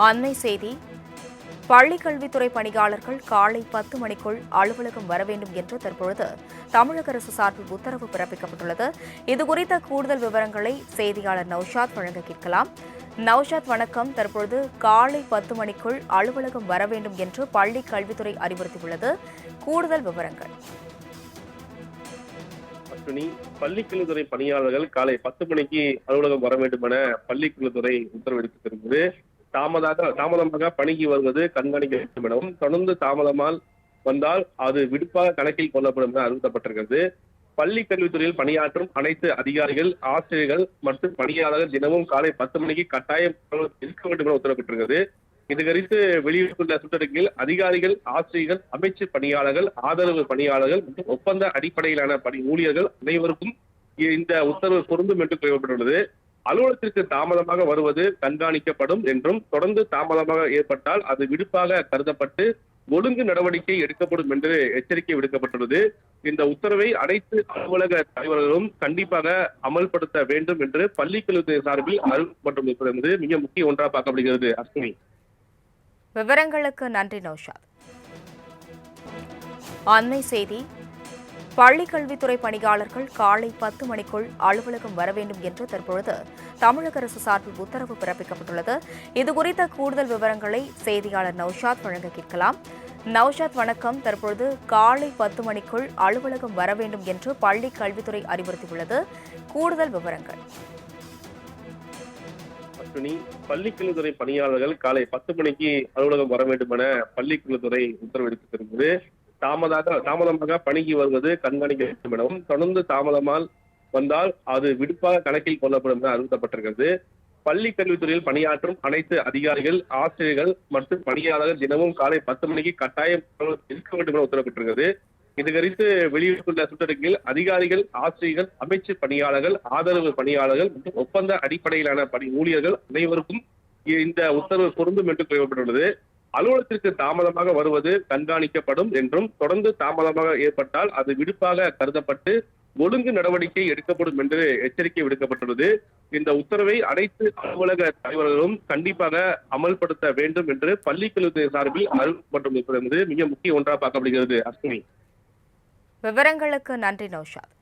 அண்மை செய்தி. பள்ளிக் கல்வித்துறை பணியாளர்கள் காலை 10 மணிக்குள் அலுவலகம் வர வேண்டும் என்று தற்பொழுது தமிழக அரசு சார்பில் உத்தரவு பிறப்பிக்கப்பட்டுள்ளது. இதுகுறித்த கூடுதல் விவரங்களை செய்தியாளர் நௌஷாத் வழங்க கேட்கலாம். நௌஷாத், வணக்கம். தற்பொழுது காலை 10 மணிக்குள் அலுவலகம் வர வேண்டும் என்று பள்ளிக் கல்வித்துறை அறிவுறுத்தியுள்ளது. கூடுதல் விவரங்கள். பள்ளிக்கல்வித்துறை பணியாளர்கள் காலை 10 மணிக்கு அலுவலகம் வர வேண்டும் என பள்ளிக்கல்வித்துறை உத்தரவிட்டிருக்கிறது. தாமதமாக பணிக்கு வருவது கண்காணிக்க வேண்டும் எனவும், தொடர்ந்து தாமதமாக வந்தால் அது விடுப்பாக கணக்கில் கொள்ளப்படும் என அறிவிக்கப்பட்டிருக்கிறது. பள்ளி கல்வித்துறையில் பணியாற்றும் அனைத்து அதிகாரிகள், ஆசிரியர்கள் மற்றும் பணியாளர்கள் தினமும் காலை 10 மணிக்கு கட்டாயம் இருக்க வேண்டும் என உத்தரவிட்டிருக்கிறது. இது குறித்து வெளியிட்டுள்ள சுற்றறிக்கையில் அதிகாரிகள், ஆசிரியர்கள், அமைச்சு பணியாளர்கள், ஆதரவு பணியாளர்கள் மற்றும் ஒப்பந்த அடிப்படையிலான பணி ஊழியர்கள் அனைவருக்கும் இந்த உத்தரவு பொருந்தும் என்று கூறப்பட்டுள்ளது. அலுவலகத்திற்கு தாமதமாக வருவது கண்காணிக்கப்படும் என்றும், தொடர்ந்து தாமதமாக ஏற்பட்டால் அது விடுப்பாக கருதப்பட்டு ஒழுங்கு நடவடிக்கை எடுக்கப்படும் என்று எச்சரிக்கை விடுக்கப்பட்டுள்ளது. இந்த உத்தரவை அனைத்து அலுவலக தலைவர்களும் கண்டிப்பாக அமல்படுத்த வேண்டும் என்று பள்ளிக்கல்வித்துறை சார்பில் அறிவிக்கப்பட்டுள்ளது மிக முக்கிய ஒன்றாக பார்க்கப்படுகிறது. அஸ்வினி, விவரங்களுக்கு நன்றி நௌஷாத். அண்மை செய்தி. பள்ளிக் கல்வித்துறை பணியாளர்கள் காலை 10 மணிக்குள் அலுவலகம் வர வேண்டும் என்று தற்பொழுது தமிழக அரசு சார்பில் உத்தரவு பிறப்பிக்கப்பட்டுள்ளது. இதுகுறித்த கூடுதல் விவரங்களை செய்தியாளர் நௌஷாத் வழங்க கேட்கலாம். நௌஷாத், வணக்கம். தற்பொழுது காலை 10 மணிக்குள் அலுவலகம் வர வேண்டும் என்று பள்ளிக் கல்வித்துறை அறிவுறுத்தியுள்ளது. கூடுதல் விவரங்கள். பள்ளிக்கல்வித்துறை பணியாளர்கள் காலை 10 மணிக்கு அலுவலகம் வர வேண்டும் என பள்ளிக்கல்வித்துறை உத்தரவிட்டிருக்கிறது. தாமதமாக பணிக்கு வருவது கண்காணிக்க வேண்டும் எனவும், தொடர்ந்து தாமதமாக வந்தால் அது விடுப்பாக கணக்கில் கொள்ளப்படும் என அறிவிக்கப்பட்டிருக்கிறது. பள்ளி கல்வித்துறையில் பணியாற்றும் அனைத்து அதிகாரிகள், ஆசிரியர்கள் மற்றும் பணியாளர்கள் தினமும் காலை 10 மணிக்கு கட்டாயம் இருக்க வேண்டும் என உத்தரவிட்டிருக்கிறது. இது குறித்து வெளியிட்டுள்ள சுற்றறிக்கையில் அதிகாரிகள், ஆசிரியர்கள், அமைச்சு பணியாளர்கள், ஆதரவு பணியாளர்கள் மற்றும் ஒப்பந்த அடிப்படையிலான பணி ஊழியர்கள் அனைவருக்கும் இந்த உத்தரவு பொருந்தும் என்று கூறப்பட்டுள்ளது. அலுவலகத்திற்கு தாமதமாக வருவது கண்காணிக்கப்படும் என்றும், தொடர்ந்து தாமதமாக ஏற்பட்டால் அது விடுப்பாக கருதப்பட்டு ஒழுங்கு நடவடிக்கை எடுக்கப்படும் என்று எச்சரிக்கை விடுக்கப்பட்டுள்ளது. இந்த உத்தரவை அனைத்து அலுவலக தலைவர்களும் கண்டிப்பாக அமல்படுத்த வேண்டும் என்று பள்ளிக்கல்வித்துறை சார்பில் அறிவிக்கப்பட்டுள்ளது மிக முக்கிய ஒன்றாக பார்க்கப்படுகிறது. அஸ்வினி, விவரங்களுக்கு நன்றி நௌஷாத்.